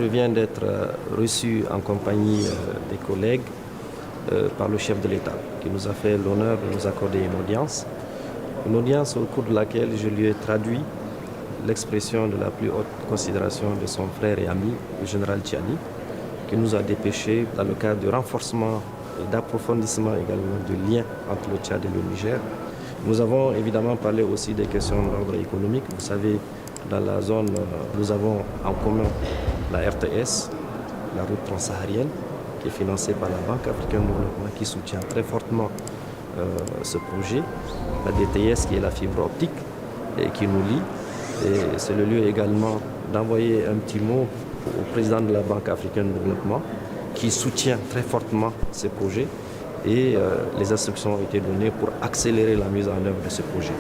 je viens d'être reçu en compagnie des collègues par le chef de l'État, qui nous a fait l'honneur de nous accorder une audience. Une audience au cours de laquelle je lui ai traduit l'expression de la plus haute considération de son frère et ami, le général Tchiani, qui nous a dépêché dans le cadre du renforcement et d'approfondissement également du lien entre le Tchad et le Niger. Nous avons évidemment parlé aussi des questions d'ordre économique. Vous savez, dans la zone, nous avons en commun la RTS, la route transsaharienne, qui est financée par la Banque africaine de développement, qui soutient très fortement ce projet. La DTS, qui est la fibre optique, et qui nous lie. Et c'est le lieu également d'envoyer un petit mot au président de la Banque africaine de développement, qui soutient très fortement ces projets. Et les instructions ont été données pour accélérer la mise en œuvre de ce projet.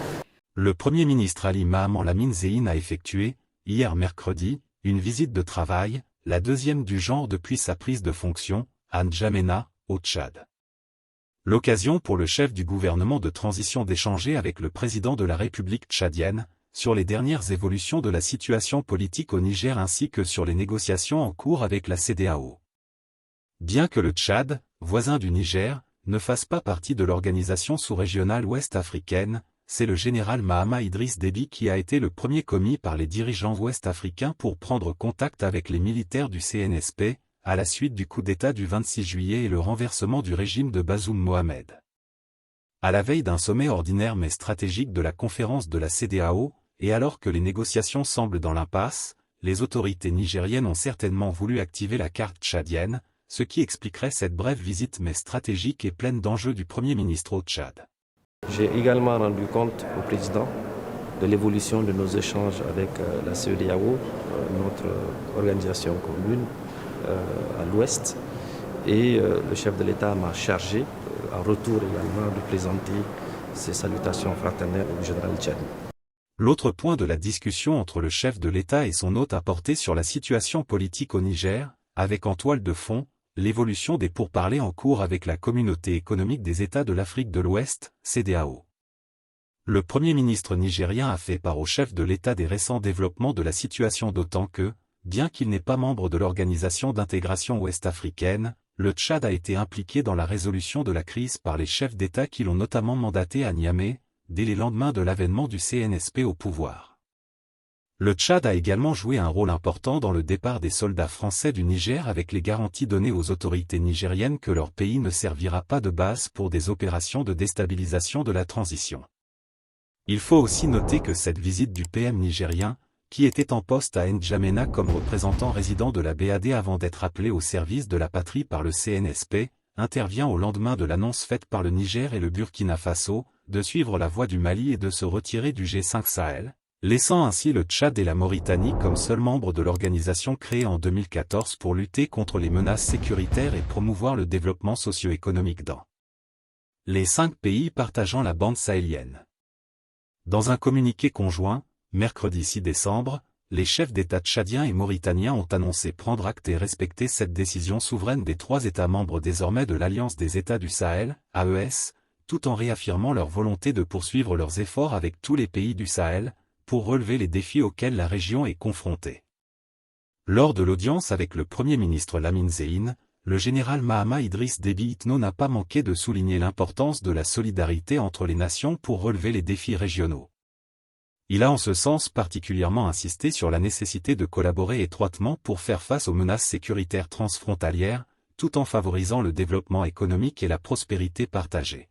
Le Premier ministre Ali Mohamed Lamine Zeine a effectué, hier mercredi, une visite de travail, la deuxième du genre depuis sa prise de fonction, à N'Djamena, au Tchad. L'occasion pour le chef du gouvernement de transition d'échanger avec le président de la République tchadienne, sur les dernières évolutions de la situation politique au Niger ainsi que sur les négociations en cours avec la CEDEAO. Bien que le Tchad, voisin du Niger, ne fasse pas partie de l'organisation sous-régionale ouest-africaine, c'est le général Mahamat Idriss Déby qui a été le premier commis par les dirigeants ouest-africains pour prendre contact avec les militaires du CNSP, à la suite du coup d'État du 26 juillet et le renversement du régime de Bazoum Mohamed. À la veille d'un sommet ordinaire mais stratégique de la conférence de la CEDEAO, et alors que les négociations semblent dans l'impasse, les autorités nigériennes ont certainement voulu activer la carte tchadienne, ce qui expliquerait cette brève visite mais stratégique et pleine d'enjeux du Premier ministre au Tchad. J'ai également rendu compte au président de l'évolution de nos échanges avec la CEDEAO, notre organisation commune à l'ouest, et le chef de l'État m'a chargé, en retour également, de présenter ses salutations fraternelles au général Tchadi. L'autre point de la discussion entre le chef de l'État et son hôte a porté sur la situation politique au Niger, avec en toile de fond, l'évolution des pourparlers en cours avec la Communauté économique des États de l'Afrique de l'Ouest, CEDEAO. Le Premier ministre nigérien a fait part au chef de l'État des récents développements de la situation d'autant que, bien qu'il n'est pas membre de l'Organisation d'intégration ouest-africaine, le Tchad a été impliqué dans la résolution de la crise par les chefs d'État qui l'ont notamment mandaté à Niamey, dès les lendemains de l'avènement du CNSP au pouvoir. Le Tchad a également joué un rôle important dans le départ des soldats français du Niger avec les garanties données aux autorités nigériennes que leur pays ne servira pas de base pour des opérations de déstabilisation de la transition. Il faut aussi noter que cette visite du PM nigérien, qui était en poste à N'Djamena comme représentant résident de la BAD avant d'être appelé au service de la patrie par le CNSP, intervient au lendemain de l'annonce faite par le Niger et le Burkina Faso, de suivre la voie du Mali et de se retirer du G5 Sahel, laissant ainsi le Tchad et la Mauritanie comme seuls membres de l'organisation créée en 2014 pour lutter contre les menaces sécuritaires et promouvoir le développement socio-économique dans les 5 pays partageant la bande sahélienne. Dans un communiqué conjoint, mercredi 6 décembre, les chefs d'État tchadiens et mauritaniens ont annoncé prendre acte et respecter cette décision souveraine des 3 États membres désormais de l'Alliance des États du Sahel, AES, tout en réaffirmant leur volonté de poursuivre leurs efforts avec tous les pays du Sahel, pour relever les défis auxquels la région est confrontée. Lors de l'audience avec le Premier ministre Lamine Zeine, le général Mahamat Idriss Déby Itno n'a pas manqué de souligner l'importance de la solidarité entre les nations pour relever les défis régionaux. Il a en ce sens particulièrement insisté sur la nécessité de collaborer étroitement pour faire face aux menaces sécuritaires transfrontalières, tout en favorisant le développement économique et la prospérité partagée.